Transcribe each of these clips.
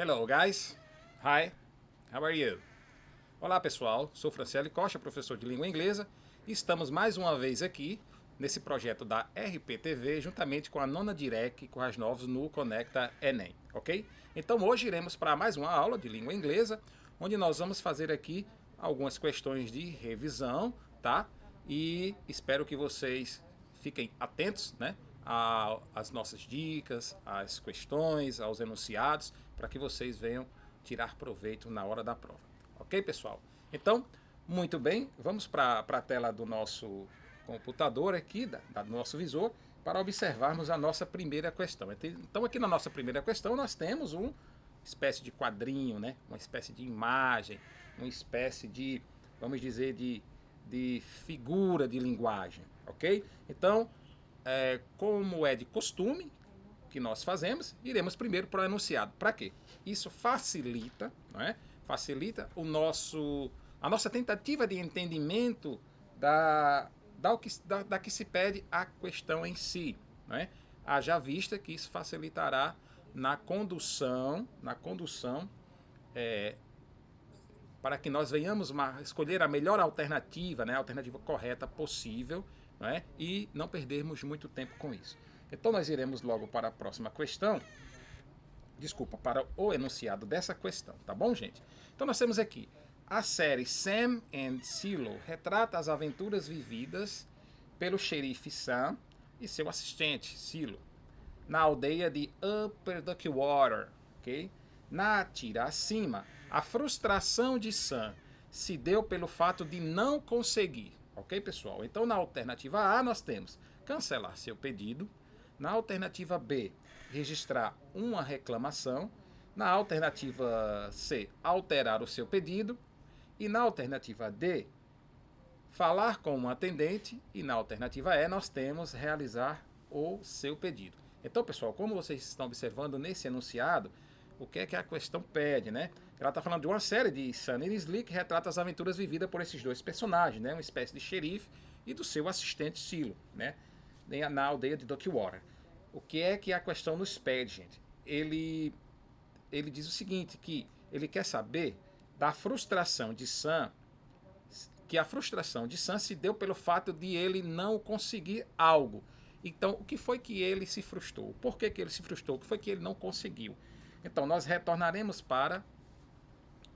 Hello, guys. Hi. How are you? Olá, pessoal. Sou Franciele Costa, professor de língua inglesa, e estamos mais uma vez aqui nesse projeto da RPTV, juntamente com a Nona Direc, com as novas no Conecta Enem, ok? Então hoje iremos para mais uma aula de língua inglesa, onde nós vamos fazer aqui algumas questões de revisão, tá? E espero que vocês fiquem atentos, né? Às nossas dicas, às questões, aos enunciados, para que vocês venham tirar proveito na hora da prova. Ok, pessoal? Então, muito bem, vamos para a tela do nosso computador aqui, do nosso visor, para observarmos a nossa primeira questão. Então, aqui na nossa primeira questão, nós temos uma espécie de quadrinho, né? Uma espécie de imagem, uma espécie de, vamos dizer, de figura de linguagem, ok? Então, como é de costume que nós fazemos, iremos primeiro para o enunciado. Para quê? Isso facilita, não é? Facilita a nossa tentativa de entendimento da que se pede a questão em si, não é? Haja vista que isso facilitará na condução para que nós venhamos escolher a melhor alternativa, né? A alternativa correta possível, não é? E não perdermos muito tempo com isso. Então nós iremos logo para a próxima questão, para o enunciado dessa questão, tá bom, gente? Então nós temos aqui, a série Sam and Silo retrata as aventuras vividas pelo xerife Sam e seu assistente, Silo, na aldeia de Upper Duckwater, ok? Na tira acima, a frustração de Sam se deu pelo fato de não conseguir, ok, pessoal? Então na alternativa A nós temos cancelar seu pedido, na alternativa B, registrar uma reclamação, na alternativa C, alterar o seu pedido, e na alternativa D, falar com um atendente, e na alternativa E nós temos realizar o seu pedido. Então, pessoal, como vocês estão observando nesse enunciado, o que é que a questão pede, né? Ela está falando de uma série de Sam e Slick que retrata as aventuras vividas por esses dois personagens, né? Uma espécie de xerife e do seu assistente Silo, né? Na aldeia de Duckwater. O que é que a questão nos pede, gente? Ele diz o seguinte, que ele quer saber da frustração de Sam, que a frustração de Sam se deu pelo fato de ele não conseguir algo. Então, o que foi que ele se frustrou? Por que ele se frustrou? O que foi que ele não conseguiu? Então, nós retornaremos para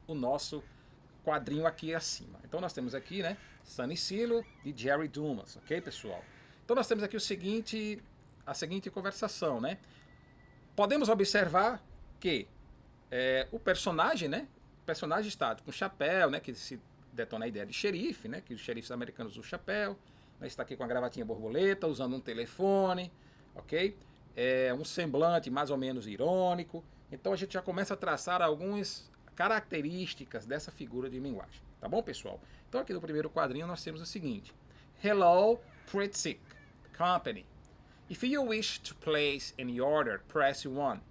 o nosso quadrinho aqui acima. Então, nós temos aqui, né, Sam e Silo de Jerry Dumas, ok, pessoal? Então, nós temos aqui a seguinte conversação, né? Podemos observar que o personagem, né? O personagem está com chapéu, né? Que se detona a ideia de xerife, né? Que os xerifes americanos usam chapéu, né, está aqui com a gravatinha borboleta, usando um telefone, ok? Um semblante mais ou menos irônico. Então a gente já começa a traçar algumas características dessa figura de linguagem, tá bom, pessoal? Então aqui no primeiro quadrinho nós temos o seguinte: Hello, Pretty Company. If you wish to place an order, press 1.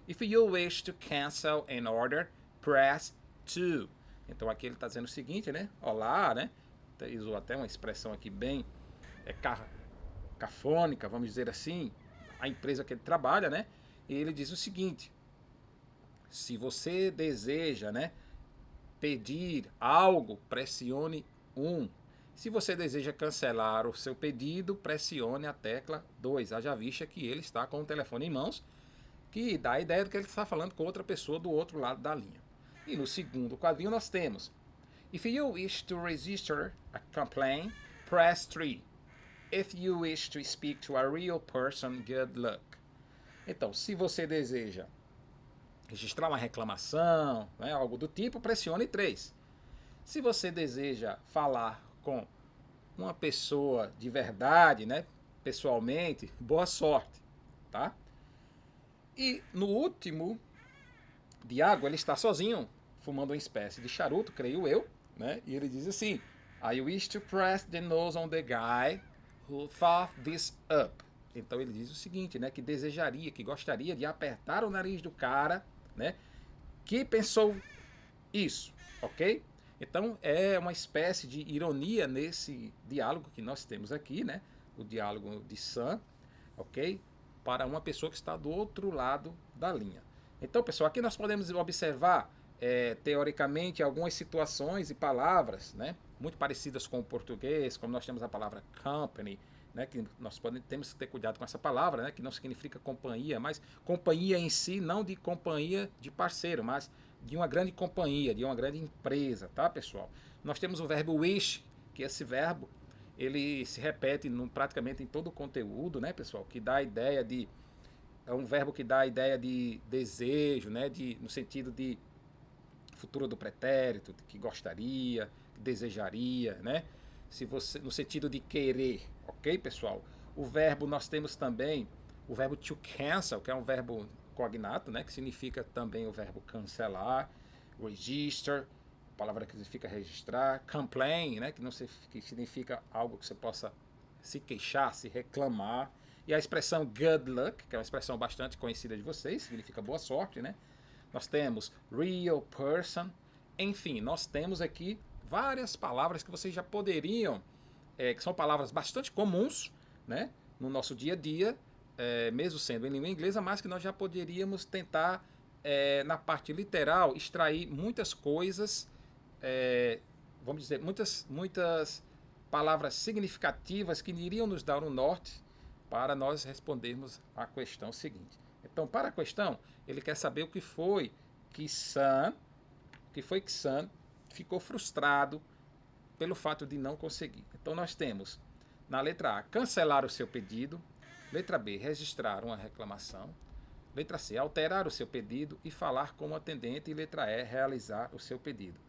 If you wish to cancel an order, press 2. Então aqui ele está dizendo o seguinte, né? Olá, né? Usou até uma expressão aqui bem cafônica, vamos dizer assim, a empresa que ele trabalha, né? E ele diz o seguinte: se você deseja, né, pedir algo, pressione 1. Se você deseja cancelar o seu pedido, pressione a tecla 2. Haja vista que ele está com o telefone em mãos, que dá a ideia de que ele está falando com outra pessoa do outro lado da linha. E no segundo quadrinho nós temos: If you wish to register a complaint, press 3. If you wish to speak to a real person, good luck. Então, se você deseja registrar uma reclamação, né, algo do tipo, pressione 3. Se você deseja falar com uma pessoa de verdade, né, pessoalmente, boa sorte, tá? E no último diálogo ele está sozinho, fumando uma espécie de charuto, creio eu, né? E ele diz assim: I wish to press the nose on the guy who thought this up. Então ele diz o seguinte, né, que desejaria, que gostaria de apertar o nariz do cara, né, que pensou isso, ok? Então é uma espécie de ironia nesse diálogo que nós temos aqui, né? O diálogo de Sam, ok? Para uma pessoa que está do outro lado da linha. Então, pessoal, aqui nós podemos observar, teoricamente, algumas situações e palavras, né, muito parecidas com o português, como nós temos a palavra company, né, que temos que ter cuidado com essa palavra, né, que não significa companhia, mas companhia em si, não de companhia de parceiro, mas de uma grande companhia, de uma grande empresa, tá, pessoal? Nós temos o verbo wish, que esse verbo ele se repete praticamente em todo o conteúdo, né, pessoal? Que dá a ideia de é um verbo que dá a ideia de desejo, né, no sentido de futuro do pretérito, que gostaria, que desejaria, né? Se você, no sentido de querer, ok, pessoal? O verbo nós temos também o verbo to cancel, que é um verbo cognato, né, que significa também o verbo cancelar, register, palavra que significa registrar, complain, né, que significa algo que você possa se queixar, se reclamar, e a expressão good luck, que é uma expressão bastante conhecida de vocês, significa boa sorte, né? Nós temos real person, enfim, nós temos aqui várias palavras que vocês já poderiam, que são palavras bastante comuns, né, no nosso dia a dia, mesmo sendo em língua inglesa, mas que nós já poderíamos tentar, na parte literal, extrair muitas coisas, vamos dizer, muitas palavras significativas que iriam nos dar um norte para nós respondermos a questão seguinte. Então, para a questão, ele quer saber o que foi que Sam ficou frustrado pelo fato de não conseguir. Então, nós temos, na letra A, cancelar o seu pedido. Letra B, registrar uma reclamação. Letra C, alterar o seu pedido e falar com o atendente. E letra E, realizar o seu pedido.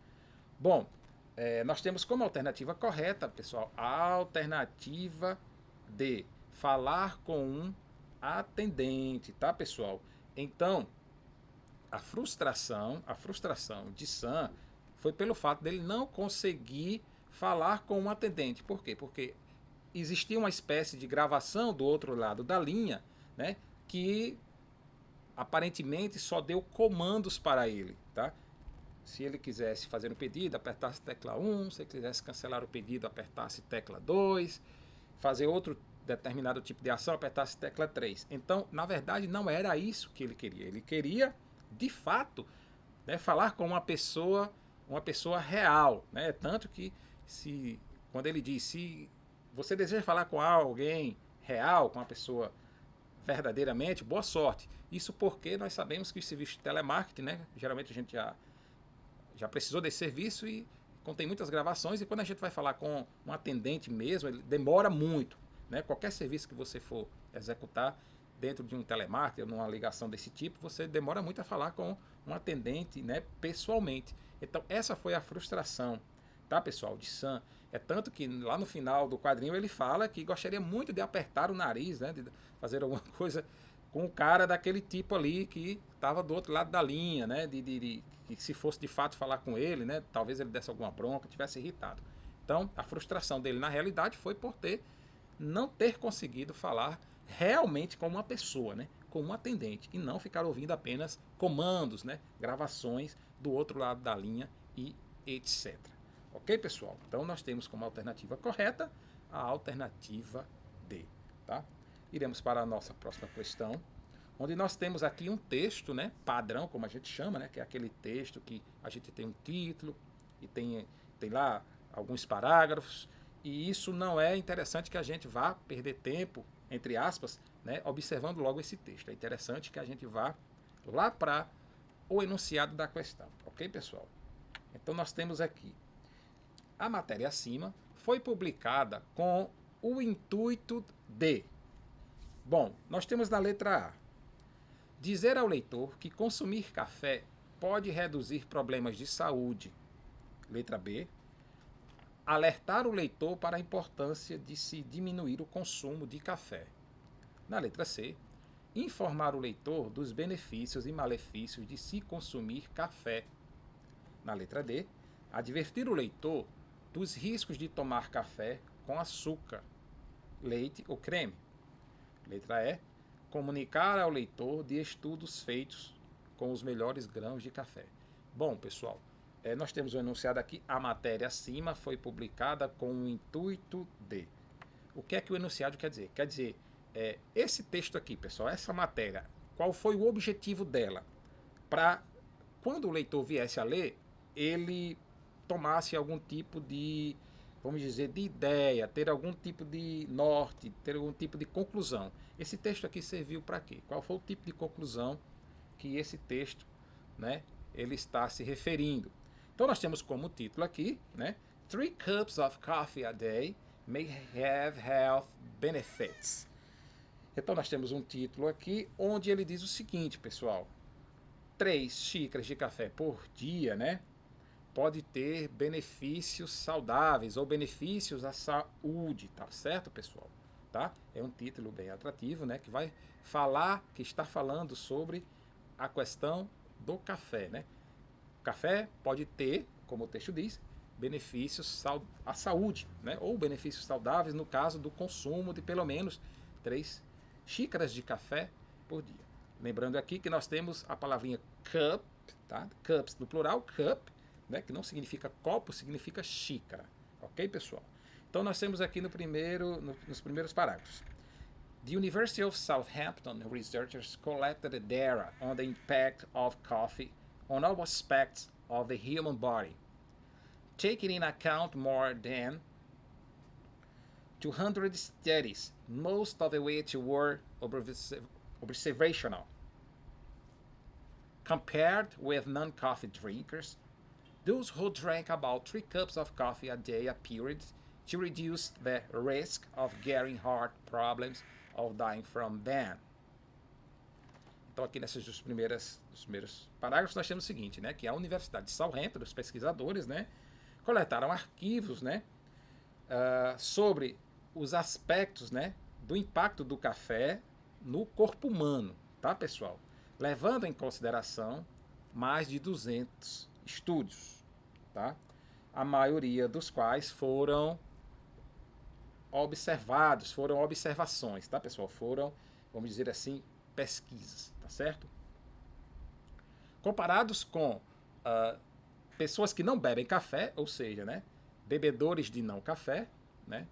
Bom, nós temos como alternativa correta, pessoal, a alternativa D, falar com um atendente, tá, pessoal? Então, a frustração de Sam foi pelo fato dele não conseguir falar com um atendente. Por quê? Porque existia uma espécie de gravação do outro lado da linha, né, que aparentemente só deu comandos para ele, tá? Se ele quisesse fazer um pedido, apertasse tecla 1, se ele quisesse cancelar o pedido, apertasse tecla 2, fazer outro determinado tipo de ação, apertasse tecla 3. Então, na verdade, não era isso que ele queria. Ele queria, de fato, né, falar com uma pessoa real, né? Tanto que quando ele diz, se você deseja falar com alguém real, com uma pessoa verdadeiramente, boa sorte. Isso porque nós sabemos que o serviço de telemarketing, né, geralmente a gente já precisou desse serviço e contém muitas gravações, e quando a gente vai falar com um atendente mesmo, ele demora muito, né? Qualquer serviço que você for executar dentro de um telemarketing ou numa ligação desse tipo, você demora muito a falar com um atendente, né, pessoalmente. Então essa foi a frustração, tá, pessoal, de Sam. É tanto que lá no final do quadrinho ele fala que gostaria muito de apertar o nariz, né, de fazer alguma coisa com o cara daquele tipo ali que estava do outro lado da linha, né, que se fosse de fato falar com ele, né, talvez ele desse alguma bronca, tivesse irritado. Então, a frustração dele na realidade foi por não ter conseguido falar realmente com uma pessoa, né, com um atendente, e não ficar ouvindo apenas comandos, né, gravações do outro lado da linha e etc. Ok, pessoal? Então, nós temos como alternativa correta a alternativa D, tá? Iremos para a nossa próxima questão, onde nós temos aqui um texto, né, padrão, como a gente chama, né, que é aquele texto que a gente tem um título e tem lá alguns parágrafos, e isso não é interessante que a gente vá perder tempo, entre aspas, né, observando logo esse texto. É interessante que a gente vá lá para o enunciado da questão, ok, pessoal? Então nós temos aqui, a matéria acima foi publicada com o intuito de... Bom, nós temos na letra A, dizer ao leitor que consumir café pode reduzir problemas de saúde. Letra B, alertar o leitor para a importância de se diminuir o consumo de café. Na letra C, informar o leitor dos benefícios e malefícios de se consumir café. Na letra D, advertir o leitor dos riscos de tomar café com açúcar, leite ou creme. Letra E, comunicar ao leitor de estudos feitos com os melhores grãos de café. Bom, pessoal, nós temos o enunciado aqui, a matéria acima foi publicada com o intuito de... O que é que o enunciado quer dizer? Quer dizer, esse texto aqui, pessoal, essa matéria, qual foi o objetivo dela? para quando o leitor viesse a ler, ele tomasse algum tipo de, vamos dizer, de ideia, ter algum tipo de norte, ter algum tipo de conclusão. Esse texto aqui serviu para quê? Qual foi o tipo de conclusão que esse texto, né, ele está se referindo? Então nós temos como título aqui, né, 3 cups of coffee a day may have health benefits. Então nós temos um título aqui onde ele diz o seguinte, pessoal: 3 xícaras de café por dia, né, pode ter benefícios saudáveis ou benefícios à saúde, tá certo, pessoal? Tá? É um título bem atrativo, né, que vai falar, que está falando sobre a questão do café, né? O café pode ter, como o texto diz, benefícios à saúde, né? Ou benefícios saudáveis no caso do consumo de pelo menos 3 xícaras de café por dia. Lembrando aqui que nós temos a palavrinha cup, tá? Cups no plural, cup, né? Que não significa copo, significa xícara. Ok, pessoal? Então nós temos aqui nos primeiros parágrafos. The University of Southampton researchers collected data on the impact of coffee on all aspects of the human body, taking in account more than 200 studies, most of which were observational. Compared with non-coffee drinkers, those who drank about 3 cups of coffee a day appeared to reduce the risk of getting heart problems or dying from them. Então aqui dos primeiros parágrafos nós temos o seguinte, né, que a Universidade de Southampton, os pesquisadores, né, coletaram arquivos, né, sobre os aspectos, né, do impacto do café no corpo humano, tá, pessoal? Levando em consideração mais de 200 estudos, tá? A maioria dos quais foram observações, tá, pessoal? Foram, vamos dizer assim, pesquisas, tá certo? Comparados com pessoas que não bebem café, ou seja, né, bebedores de não café, né,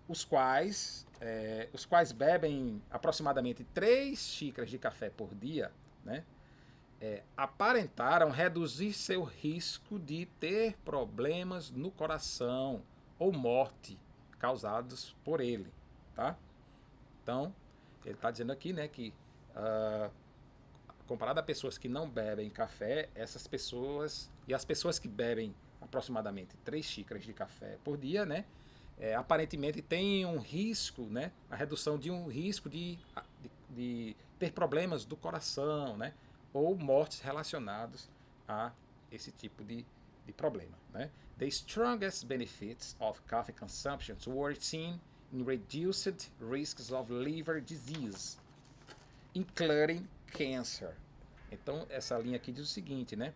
os quais bebem aproximadamente 3 xícaras de café por dia, né, aparentaram reduzir seu risco de ter problemas no coração ou morte causados por ele, tá? Então, ele está dizendo aqui, né, que comparado a pessoas que não bebem café, essas pessoas e as pessoas que bebem aproximadamente 3 xícaras de café por dia, né, aparentemente tem um risco, né, a redução de um risco de ter problemas do coração, né, ou mortes relacionados a esse tipo de problema, né? The strongest benefits of coffee consumption were seen in reduced risks of liver disease, including cancer. Então, essa linha aqui diz o seguinte, né?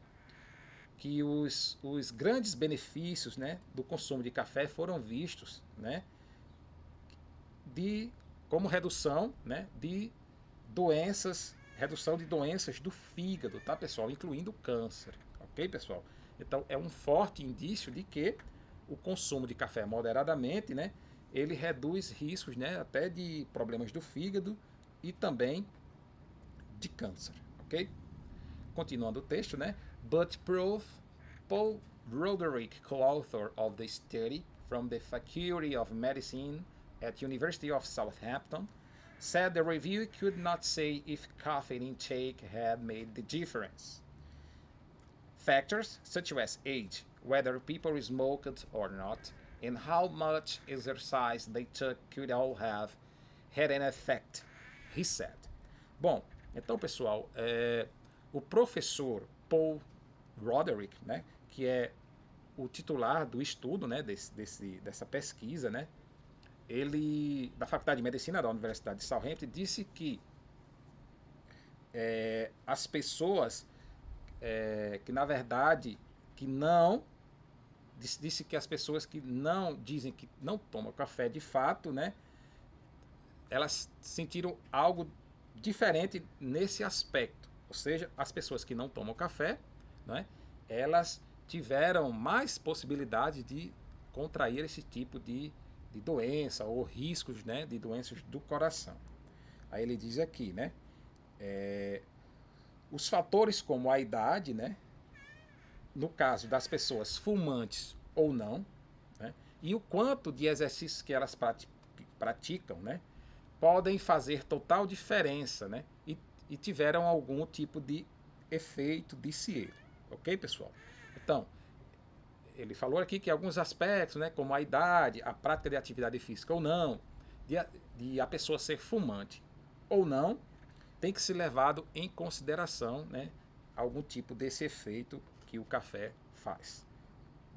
Que os grandes benefícios, né, do consumo de café foram vistos, né, como redução, né, de doenças do fígado, tá, pessoal? Incluindo câncer, ok, pessoal? Então, é um forte indício de que o consumo de café moderadamente, né, ele reduz riscos, né, até de problemas do fígado e também de câncer, ok? Continuando o texto, né? But Paul Roderick, co-author of the study from the Faculty of Medicine at University of Southampton, said the review could not say if caffeine intake had made the difference. Factors such as age, whether people smoked or not, and how much exercise they took could all have had an effect, he said. Bom, então, pessoal, o professor Paul Roderick, né, que é o titular do estudo, né, dessa pesquisa, né, ele, da Faculdade de Medicina da Universidade de Southampton, disse que as pessoas que, na verdade, que não... Disse que as pessoas que não dizem que não tomam café de fato, né, elas sentiram algo diferente nesse aspecto. Ou seja, as pessoas que não tomam café, né, elas tiveram mais possibilidade de contrair esse tipo de doença ou riscos, né, de doenças do coração. Aí ele diz aqui, né, Os fatores como a idade, né? No caso das pessoas fumantes ou não, né? E o quanto de exercícios que elas praticam, né? Podem fazer total diferença, né? E tiveram algum tipo de efeito, disse ele. Ok, pessoal? Então, ele falou aqui que alguns aspectos, né, como a idade, a prática de atividade física ou não, de a pessoa ser fumante ou não, tem que ser levado em consideração, né, algum tipo desse efeito que o café faz.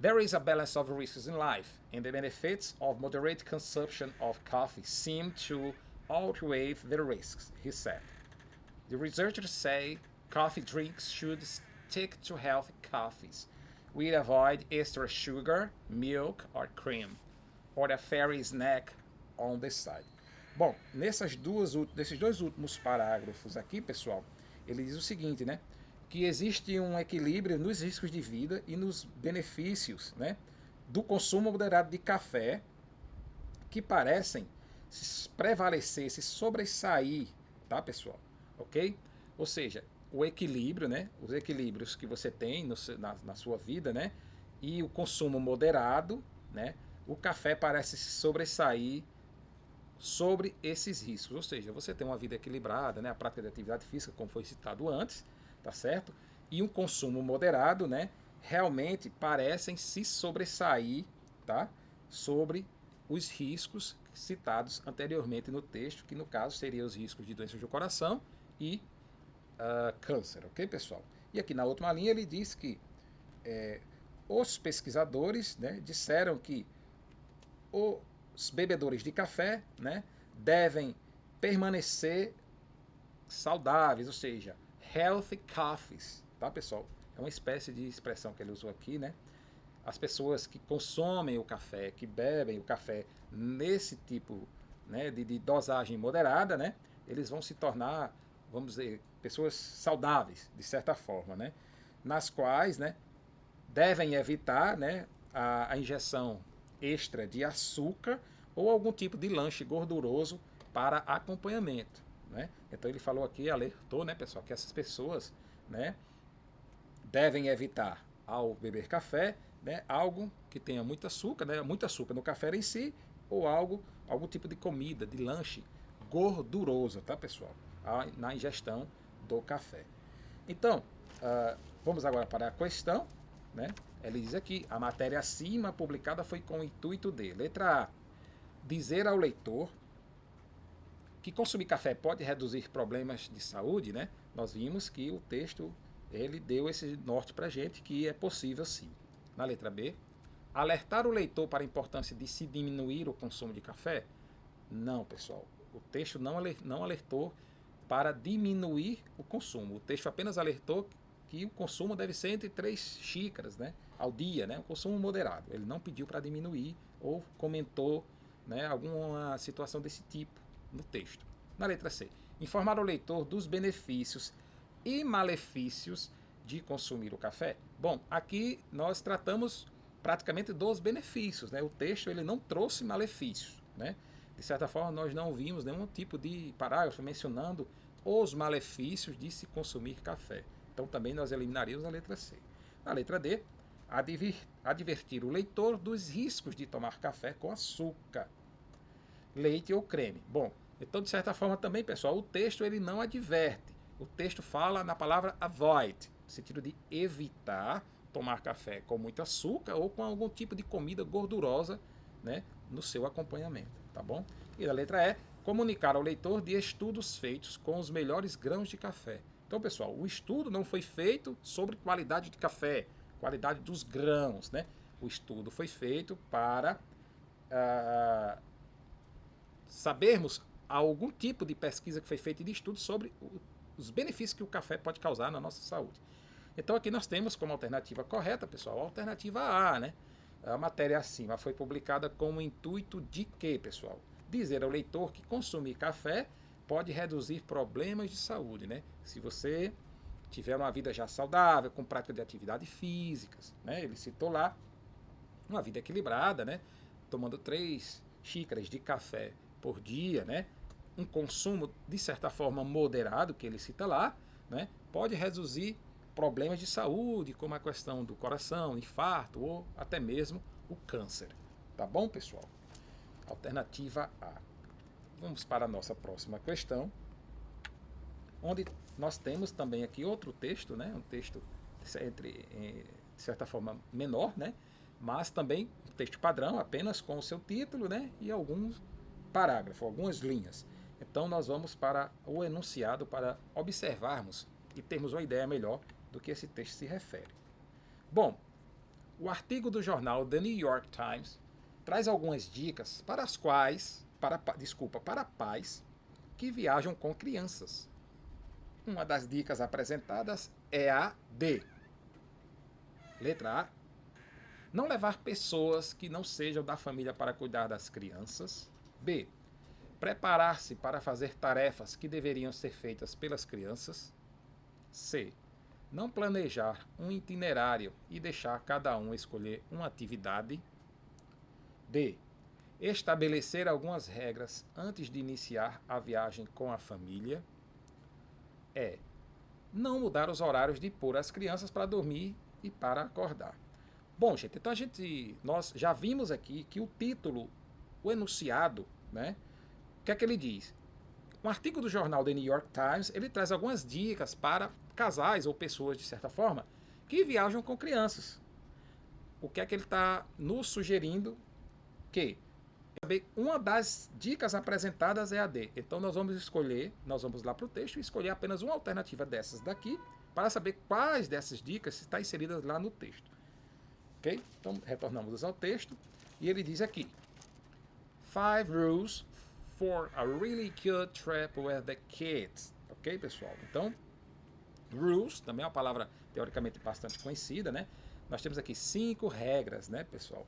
There is a balance of risks in life, and the benefits of moderate consumption of coffee seem to outweigh the risks, he said. The researchers say coffee drinks should stick to healthy coffees. We avoid extra sugar, milk or cream, or a fairy snack on the side. Bom, nesses dois últimos parágrafos aqui, pessoal, ele diz o seguinte, né? Que existe um equilíbrio nos riscos de vida e nos benefícios, né, do consumo moderado de café, que parecem prevalecer, se sobressair, tá, pessoal? Ok? Ou seja, o equilíbrio, né, os equilíbrios que você tem na sua vida, né, e o consumo moderado, né, o café parece se sobressair sobre esses riscos. Ou seja, você tem uma vida equilibrada, né, a prática de atividade física, como foi citado antes, tá certo? E um consumo moderado, né, realmente parecem se sobressair, tá, sobre os riscos citados anteriormente no texto, que no caso seriam os riscos de doenças do coração e câncer, ok, pessoal? E aqui na última linha ele diz que os pesquisadores, né, disseram que os bebedores de café, né, devem permanecer saudáveis, ou seja, healthy coffees, tá, pessoal? É uma espécie de expressão que ele usou aqui, né? As pessoas que consomem o café, que bebem o café nesse tipo, né, de dosagem moderada, né, eles vão se tornar, vamos dizer, pessoas saudáveis, de certa forma, né, nas quais, né, devem evitar, né, a injeção extra de açúcar ou algum tipo de lanche gorduroso para acompanhamento, né? Então ele falou aqui, alertou, né, pessoal, que essas pessoas, né, devem evitar, ao beber café, né, algo que tenha muito açúcar, né, muito açúcar no café em si, ou algum tipo de comida, de lanche gorduroso, tá, pessoal? Na ingestão do café. Então, vamos agora para a questão, né? Ele diz aqui, a matéria acima publicada foi com o intuito de, letra A, dizer ao leitor que consumir café pode reduzir problemas de saúde, né? Nós vimos que o texto, ele deu esse norte para a gente, que é possível sim. Na letra B, alertar o leitor para a importância de se diminuir o consumo de café? Não, pessoal. O texto não alertou para diminuir o consumo. O texto apenas alertou que o consumo deve ser entre 3 xícaras, né, ao dia, né, um consumo moderado. Ele não pediu para diminuir ou comentou, né, alguma situação desse tipo no texto. Na letra C, informar o leitor dos benefícios e malefícios de consumir o café. Bom, aqui nós tratamos praticamente dos benefícios, né? O texto ele não trouxe malefícios, né? De certa forma, nós não vimos nenhum tipo de parágrafo mencionando os malefícios de se consumir café. Então também nós eliminaríamos a letra C. Na letra D, advertir o leitor dos riscos de tomar café com açúcar, leite ou creme. Bom, então de certa forma também, pessoal, o texto ele não adverte. O texto fala na palavra avoid, no sentido de evitar tomar café com muito açúcar ou com algum tipo de comida gordurosa, né, no seu acompanhamento, tá bom? E a letra E, comunicar ao leitor de estudos feitos com os melhores grãos de café. Então, pessoal, o estudo não foi feito sobre qualidade de café, qualidade dos grãos, né? O estudo foi feito para sabermos algum tipo de pesquisa que foi feita de estudo sobre os benefícios que o café pode causar na nossa saúde. Então aqui nós temos como alternativa correta, pessoal, a alternativa A, né? A matéria acima foi publicada com o intuito de quê, pessoal? Dizer ao leitor que consumir café pode reduzir problemas de saúde, né? Se você tiver uma vida já saudável, com prática de atividades físicas, né? Ele citou lá uma vida equilibrada, né? Tomando 3 xícaras de café por dia, né? Um consumo de certa forma moderado, que ele cita lá, né, pode reduzir problemas de saúde, como a questão do coração, infarto ou até mesmo o câncer. Tá bom, pessoal? Alternativa A. Vamos para a nossa próxima questão, onde nós temos também aqui outro texto, né, um texto de certa forma menor, né, mas também um texto padrão, apenas com o seu título, né, e alguns parágrafos, algumas linhas. Então nós vamos para o enunciado para observarmos e termos uma ideia melhor do que esse texto se refere. Bom, o artigo do jornal The New York Times traz algumas dicas para as quais, para pais que viajam com crianças. Uma das dicas apresentadas é a D. Letra A. Não levar pessoas que não sejam da família para cuidar das crianças. B. Preparar-se para fazer tarefas que deveriam ser feitas pelas crianças. C. Não planejar um itinerário e deixar cada um escolher uma atividade. D. Estabelecer algumas regras antes de iniciar a viagem com a família. E. Não mudar os horários de pôr as crianças para dormir e para acordar. Bom, gente, então nós já vimos aqui que o título, o enunciado, né? O que é que ele diz? Um artigo do jornal The New York Times, ele traz algumas dicas para casais ou pessoas, de certa forma, que viajam com crianças. O que é que ele está nos sugerindo? Que uma das dicas apresentadas é a D. Então nós vamos lá para o texto e escolher apenas uma alternativa dessas daqui, para saber quais dessas dicas estão inseridas lá no texto. Ok? Então retornamos ao texto e ele diz aqui: 5 rules for a really good trip with the kids. Ok, pessoal? Então, rules também é uma palavra teoricamente bastante conhecida, né? Nós temos aqui 5 regras, né, pessoal,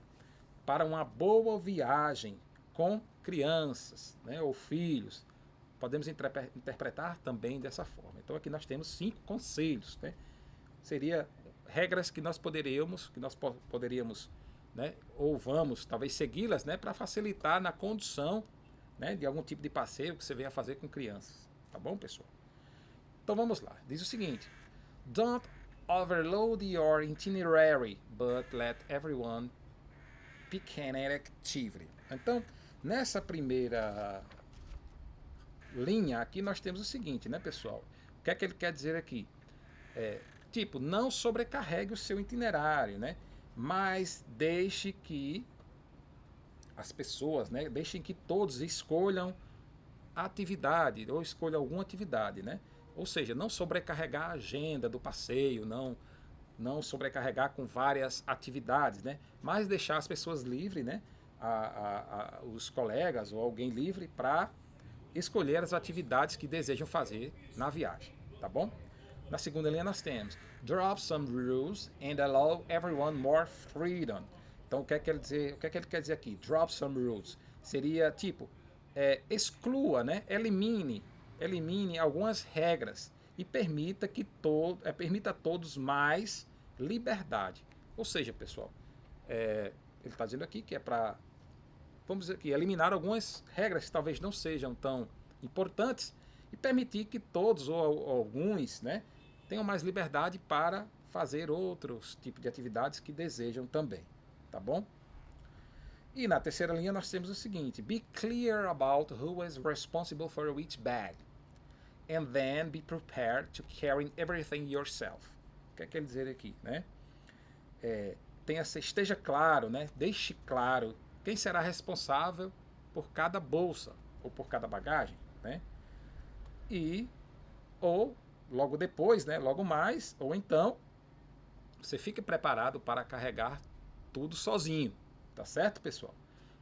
para uma boa viagem com crianças, né, ou filhos. Podemos interpretar também dessa forma. Então aqui nós temos 5 conselhos, né? Seria regras que nós poderíamos, né, ou vamos talvez segui-las, né, para facilitar na condução, né, de algum tipo de passeio que você venha fazer com crianças. Tá bom, pessoal? Então vamos lá. Diz o seguinte: Don't overload your itinerary, but let everyone pick an activity. Então, nessa primeira linha aqui nós temos o seguinte, né, pessoal? O que é que ele quer dizer aqui? Não sobrecarregue o seu itinerário, né? Mas deixe que as pessoas, né, deixem que todos escolham a atividade ou escolham alguma atividade, né? Ou seja, não sobrecarregar a agenda do passeio, não sobrecarregar com várias atividades, né? Mas deixar as pessoas livres, né? Os colegas ou alguém livre para escolher as atividades que desejam fazer na viagem, tá bom? Na segunda linha nós temos drop some rules and allow everyone more freedom. Então o que é que ele quer dizer aqui? Drop some rules. Seria tipo, exclua, né? Elimine algumas regras e permita a todos mais liberdade. Ou seja, pessoal, ele está dizendo aqui que é para, vamos dizer aqui, eliminar algumas regras que talvez não sejam tão importantes e permitir que todos ou alguns, né, tenham mais liberdade para fazer outros tipos de atividades que desejam também. Tá bom? E na terceira linha nós temos o seguinte: be clear about who is responsible for each bag. And then be prepared to carry everything yourself. O que quer dizer aqui, né? Esteja claro, né? Deixe claro quem será responsável por cada bolsa ou por cada bagagem, né? Ou logo depois, né? Logo mais, ou então você fique preparado para carregar tudo sozinho, tá certo, pessoal?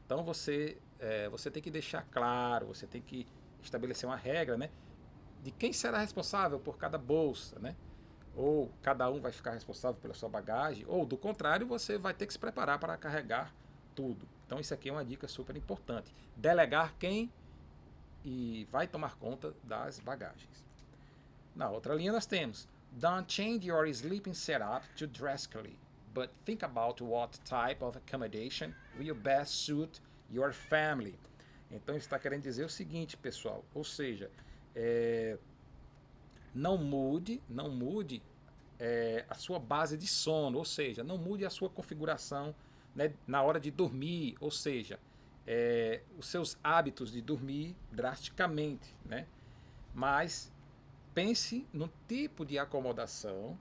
Então você tem que deixar claro, você tem que estabelecer uma regra, né? De quem será responsável por cada bolsa, né? Ou cada um vai ficar responsável pela sua bagagem, ou do contrário, você vai ter que se preparar para carregar tudo. Então isso aqui é uma dica super importante. Delegar quem vai tomar conta das bagagens. Na outra linha nós temos don't change your sleeping setup to drastically, but think about what type of accommodation will best suit your family. Então ele está querendo dizer o seguinte, pessoal, ou seja, Não mude a sua base de sono, ou seja, não mude a sua configuração, né, na hora de dormir, ou seja, os seus hábitos de dormir drasticamente, né? Mas pense no tipo de acomodação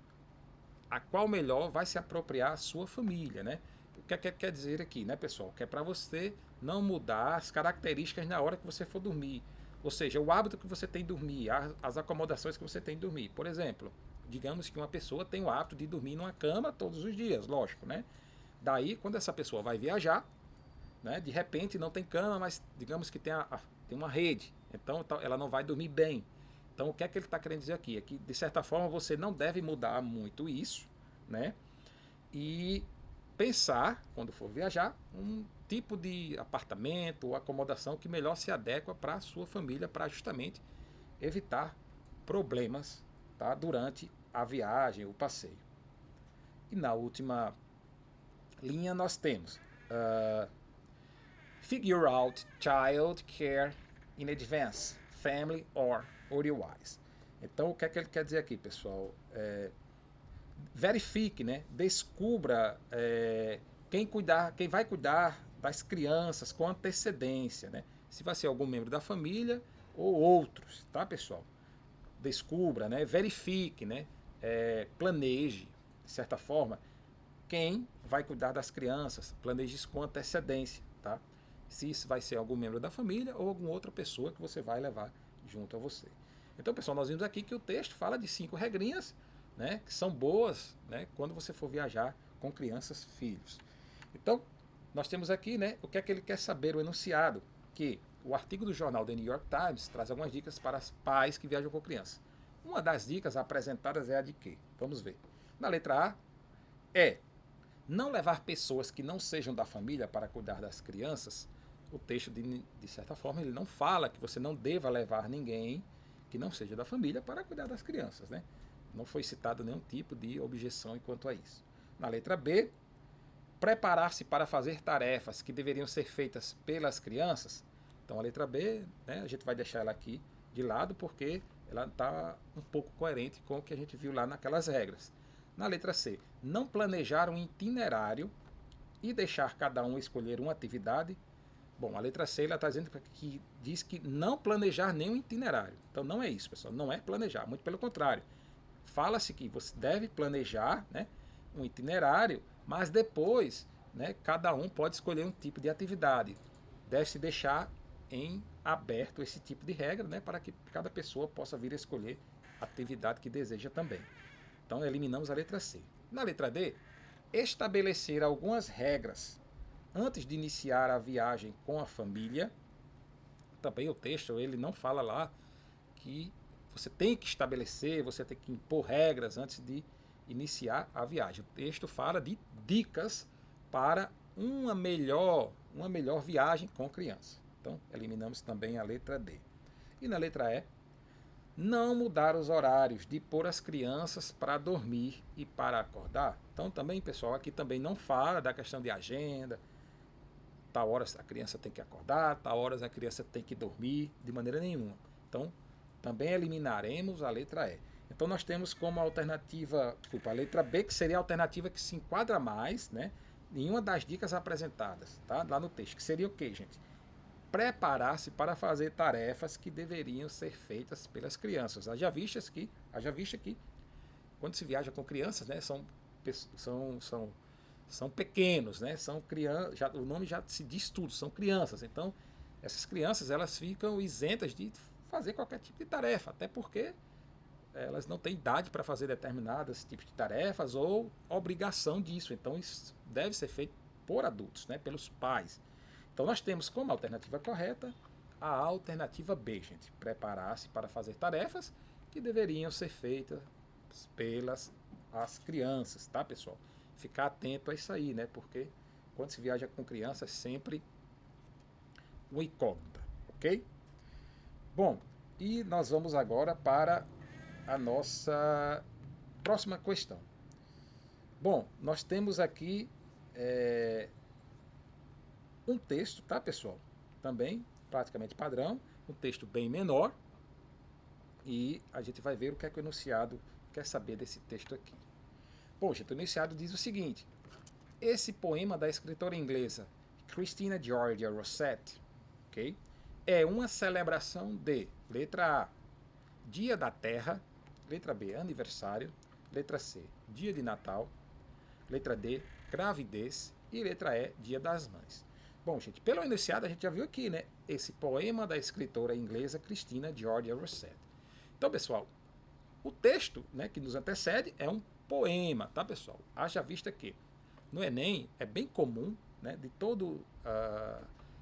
a qual melhor vai se apropriar a sua família, né? O que quer dizer aqui, né, pessoal? Que é para você não mudar as características na hora que você for dormir. Ou seja, o hábito que você tem de dormir, as acomodações que você tem de dormir. Por exemplo, digamos que uma pessoa tem o hábito de dormir numa cama todos os dias, lógico, né? Daí, quando essa pessoa vai viajar, né, de repente não tem cama, mas digamos que tem uma rede, então ela não vai dormir bem. Então, o que é que ele está querendo dizer aqui? É que, de certa forma, você não deve mudar muito isso, né? E pensar, quando for viajar, um tipo de apartamento ou acomodação que melhor se adequa para a sua família, para justamente evitar problemas, tá, durante a viagem, o passeio. E na última linha nós temos figure out child care in advance, family or otherwise. Então, o que é que ele quer dizer aqui, pessoal? Verifique, né? Descubra quem vai cuidar das crianças com antecedência, né? Se vai ser algum membro da família ou outros, tá, pessoal? Descubra, né? Verifique, né? Planeje, de certa forma, quem vai cuidar das crianças. Planeje isso com antecedência, tá? Se isso vai ser algum membro da família ou alguma outra pessoa que você vai levar junto a você. Então, pessoal, nós vimos aqui que o texto fala de 5 regrinhas, né, que são boas, né, quando você for viajar com crianças, filhos. Então, nós temos aqui, né, o que é que ele quer saber, o enunciado, que o artigo do jornal The New York Times traz algumas dicas para os pais que viajam com crianças. Uma das dicas apresentadas é a de quê? Vamos ver. Na letra A, não levar pessoas que não sejam da família para cuidar das crianças. O texto, de certa forma, ele não fala que você não deva levar ninguém que não seja da família para cuidar das crianças, né? Não foi citado nenhum tipo de objeção quanto a isso. Na letra B, preparar-se para fazer tarefas que deveriam ser feitas pelas crianças. Então, a letra B, né, a gente vai deixar ela aqui de lado porque ela está um pouco coerente com o que a gente viu lá naquelas regras. Na letra C, não planejar um itinerário e deixar cada um escolher uma atividade. Bom, a letra C está dizendo que diz que não planejar nenhum itinerário. Então não é isso, pessoal. Não é planejar, muito pelo contrário. Fala-se que você deve planejar, né, um itinerário, mas depois, né, cada um pode escolher um tipo de atividade. Deve-se deixar em aberto esse tipo de regra, né, para que cada pessoa possa vir a escolher a atividade que deseja também. Então eliminamos a letra C. Na letra D, estabelecer algumas regras antes de iniciar a viagem com a família. Também o texto ele não fala lá que você tem que estabelecer, você tem que impor regras antes de iniciar a viagem. O texto fala de dicas para uma melhor viagem com criança. Então, eliminamos também a letra D. E na letra E, não mudar os horários de pôr as crianças para dormir e para acordar. Então, também, pessoal, aqui também não fala da questão de agenda, tal horas a criança tem que acordar, tal horas a criança tem que dormir, de maneira nenhuma. Então, também eliminaremos a letra E. Então, nós temos como alternativa, a letra B, que seria a alternativa que se enquadra mais, né, em uma das dicas apresentadas, tá, lá no texto, que seria o quê, gente? Preparar-se para fazer tarefas que deveriam ser feitas pelas crianças. Haja vista que quando se viaja com crianças, né, são pequenos, né? São crianças, o nome já se diz tudo, são crianças. Então, essas crianças elas ficam isentas de fazer qualquer tipo de tarefa, até porque elas não têm idade para fazer determinados tipos de tarefas ou obrigação disso. Então, isso deve ser feito por adultos, né? Pelos pais. Então, nós temos como alternativa correta a alternativa B, gente. Preparar-se para fazer tarefas que deveriam ser feitas pelas as crianças, tá, pessoal? Ficar atento a isso aí, né? Porque quando se viaja com crianças, sempre uma incógnita, ok? Bom, e nós vamos agora para a nossa próxima questão. Bom, nós temos aqui um texto, tá, pessoal? Também praticamente padrão, um texto bem menor. e a gente vai ver o que é que o enunciado quer saber desse texto aqui. Bom, gente, o enunciado diz o seguinte: esse poema da escritora inglesa Christina Georgia Rossetti, ok, é uma celebração de, letra A, Dia da Terra, letra B, aniversário, letra C, Dia de Natal, letra D, gravidez e letra E, Dia das Mães. Bom, gente, pelo enunciado a gente já viu aqui, né, esse poema da escritora inglesa Christina Georgia Rossetti. Então, pessoal, o texto, né, que nos antecede é um poema, tá, pessoal? Haja vista que no Enem é bem comum, né, de todo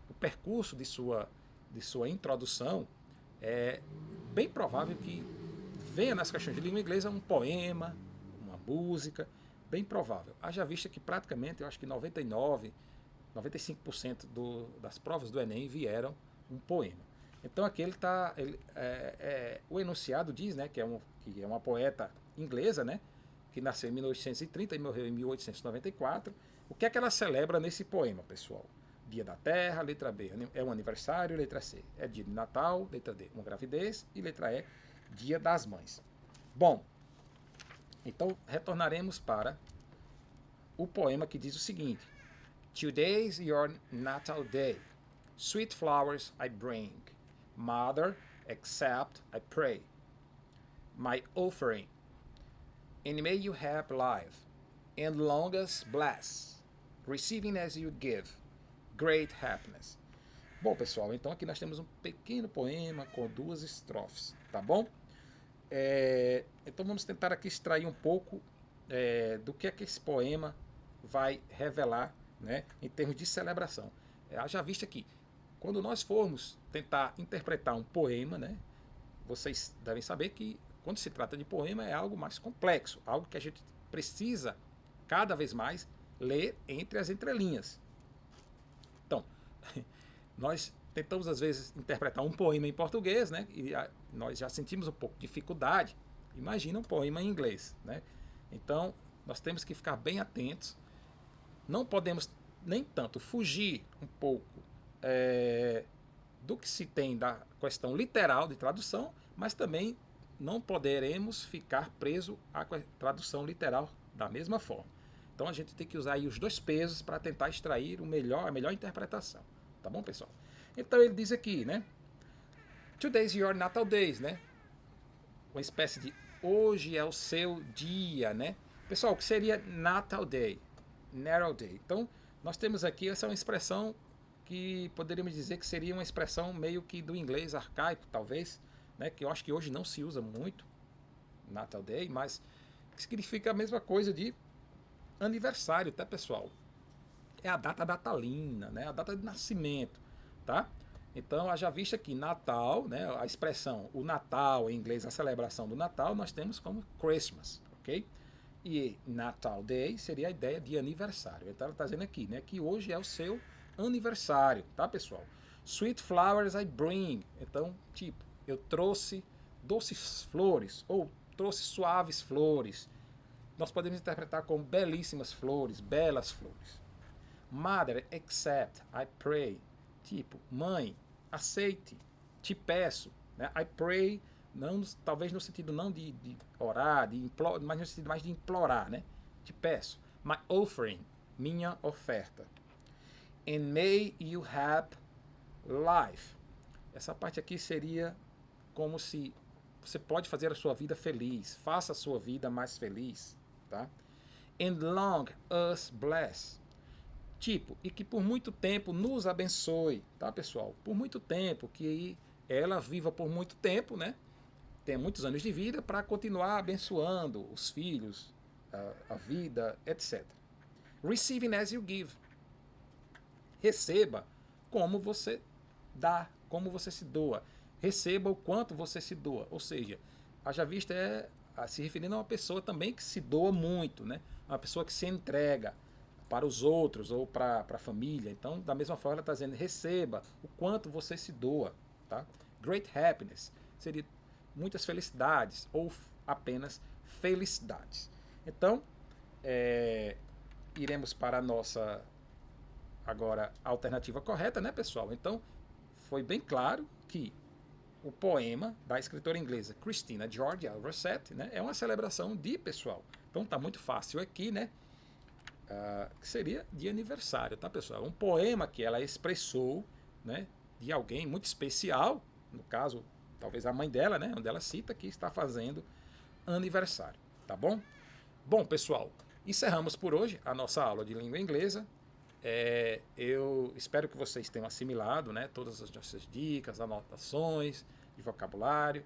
o percurso de sua introdução, é bem provável que venha nas questões de língua inglesa um poema, uma música, bem provável. Haja vista que praticamente, eu acho que 95% das provas do Enem vieram um poema. Então aqui o enunciado diz, né, que é uma poeta inglesa, né, que nasceu em 1830 e morreu em 1894. O que é que ela celebra nesse poema, pessoal? Dia da Terra, letra B, é um aniversário, letra C, é dia de Natal, letra D, uma gravidez, e letra E, Dia das Mães. Bom, então retornaremos para o poema que diz o seguinte: Today's your natal day, sweet flowers I bring, Mother, accept, I pray, my offering, and may you have life, and longest bless, receiving as you give, great happiness. Bom, pessoal, então aqui nós temos um pequeno poema com 2 estrofes, tá bom? Então vamos tentar aqui extrair um pouco do que é que esse poema vai revelar, né, em termos de celebração. Haja vista que quando nós formos tentar interpretar um poema, né, vocês devem saber que quando se trata de poema é algo mais complexo, algo que a gente precisa cada vez mais ler entre as entrelinhas. Então, nós tentamos às vezes interpretar um poema em português, né, e nós já sentimos um pouco de dificuldade. Imagina um poema em inglês, né? Então, nós temos que ficar bem atentos. Não podemos nem tanto fugir um pouco do que se tem da questão literal de tradução, mas também não poderemos ficar preso à tradução literal da mesma forma. Então a gente tem que usar aí os 2 pesos para tentar extrair a melhor interpretação. Tá bom, pessoal? Então ele diz aqui, né? Today's your natal days, né? Uma espécie de hoje é o seu dia, né? Pessoal, o que seria natal day? Natal day. Então, nós temos aqui essa expressão que poderíamos dizer que seria uma expressão meio que do inglês arcaico, talvez, né? Que eu acho que hoje não se usa muito, natal day, mas que significa a mesma coisa de aniversário, tá, pessoal? É a data natalina, né? A data de nascimento, tá? Então, haja vista que Natal, né, a expressão o Natal, em inglês, a celebração do Natal, nós temos como Christmas, ok? E Natal Day seria a ideia de aniversário. Então, ela está dizendo aqui, né, que hoje é o seu aniversário, tá, pessoal? Sweet flowers I bring. Então, tipo, eu trouxe doces flores ou trouxe suaves flores. Nós podemos interpretar como belíssimas flores, belas flores. Mother, accept, I pray. Tipo, mãe, aceite, te peço. Né? I pray, não, talvez no sentido não de orar, de implorar, mas no sentido mais de implorar, né? Te peço. My offering, minha oferta. And may you have life. Essa parte aqui seria como se você pode fazer a sua vida feliz, faça a sua vida mais feliz, tá? And long us bless. Tipo, e que por muito tempo nos abençoe, tá, pessoal? Por muito tempo, que ela viva por muito tempo, né? Tenha muitos anos de vida para continuar abençoando os filhos, a vida, etc. Receiving as you give. Receba como você dá, como você se doa. Receba o quanto você se doa. Ou seja, haja vista se referindo a uma pessoa também que se doa muito, né? Uma pessoa que se entrega para os outros ou para a família. Então, da mesma forma, ela está dizendo, receba o quanto você se doa. Tá? Great happiness seria muitas felicidades ou apenas felicidades. Então, iremos para a nossa agora alternativa correta, né, pessoal? Então, foi bem claro que o poema da escritora inglesa Christina Georgia Rossetti, né? É uma celebração de pessoal. Então tá muito fácil aqui, né? Que seria de aniversário, tá, pessoal? Um poema que ela expressou, né? De alguém muito especial, no caso, talvez a mãe dela, né? Onde ela cita que está fazendo aniversário, tá bom? Bom, pessoal, encerramos por hoje a nossa aula de língua inglesa. Eu espero que vocês tenham assimilado, né, todas as nossas dicas, anotações de vocabulário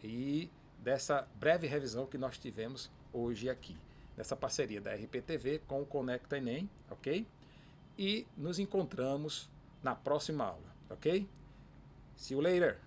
e dessa breve revisão que nós tivemos hoje aqui, nessa parceria da RPTV com o Conecta Enem, ok? E nos encontramos na próxima aula, ok? See you later!